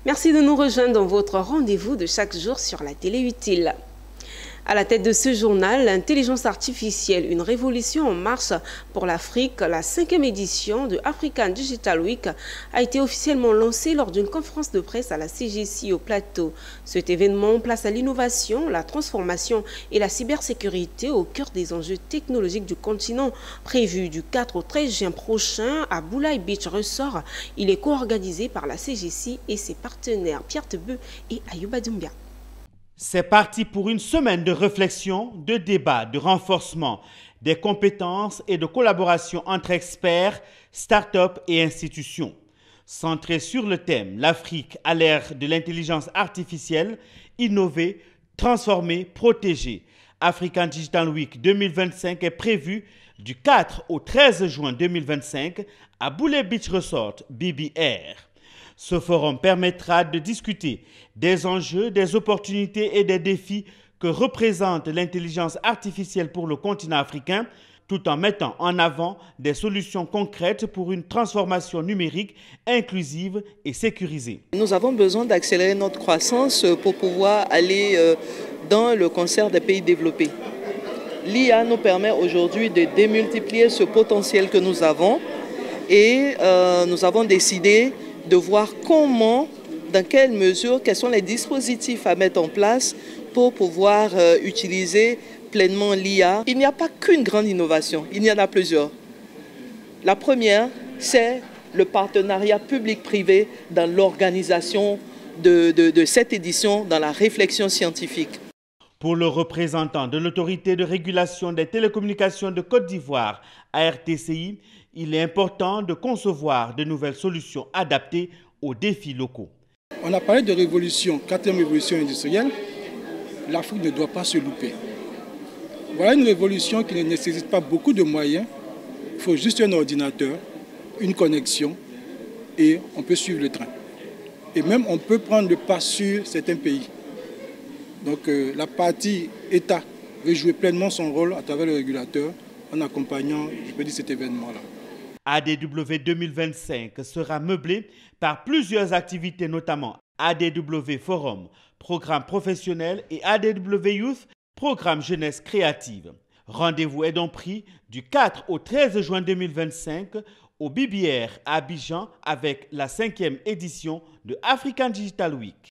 Merci de nous rejoindre dans votre rendez-vous de chaque jour sur la télé utile. À la tête de ce journal, l'intelligence artificielle, une révolution en marche pour l'Afrique, la 5e édition de African Digital Week a été officiellement lancée lors d'une conférence de presse à la CGC au Plateau. Cet événement place à l'innovation, la transformation et la cybersécurité au cœur des enjeux technologiques du continent. Prévu du 4 au 13 juin prochain à Boulay Beach Resort, il est co-organisé par la CGC et ses partenaires Pierre Tebeu et Ayouba Doumbia. C'est parti pour une semaine de réflexion, de débat, de renforcement des compétences et de collaboration entre experts, start-up et institutions. Centré sur le thème « L'Afrique à l'ère de l'intelligence artificielle, innover, transformer, protéger ». African Digital Week 2025 est prévu du 4 au 13 juin 2025 à Boulay Beach Resort, BBR. Ce forum permettra de discuter des enjeux, des opportunités et des défis que représente l'intelligence artificielle pour le continent africain, tout en mettant en avant des solutions concrètes pour une transformation numérique inclusive et sécurisée. Nous avons besoin d'accélérer notre croissance pour pouvoir aller dans le concert des pays développés. L'IA nous permet aujourd'hui de démultiplier ce potentiel que nous avons et nous avons décidé de voir comment, dans quelle mesure, quels sont les dispositifs à mettre en place pour pouvoir utiliser pleinement l'IA. Il n'y a pas qu'une grande innovation, il y en a plusieurs. La première, c'est le partenariat public-privé dans l'organisation de cette édition, dans la réflexion scientifique. Pour le représentant de l'autorité de régulation des télécommunications de Côte d'Ivoire, ARTCI, il est important de concevoir de nouvelles solutions adaptées aux défis locaux. On a parlé de révolution, 4e révolution industrielle. L'Afrique ne doit pas se louper. Voilà une révolution qui ne nécessite pas beaucoup de moyens. Il faut juste un ordinateur, une connexion et on peut suivre le train. Et même on peut prendre le pas sur certains pays. Donc la partie État veut jouer pleinement son rôle à travers le régulateur en accompagnant, je peux dire, cet événement-là. ADW 2025 sera meublé par plusieurs activités, notamment ADW Forum, programme professionnel, et ADW Youth, programme jeunesse créative. Rendez-vous est donc pris du 4 au 13 juin 2025 au BBR à Abidjan avec la 5e édition de African Digital Week.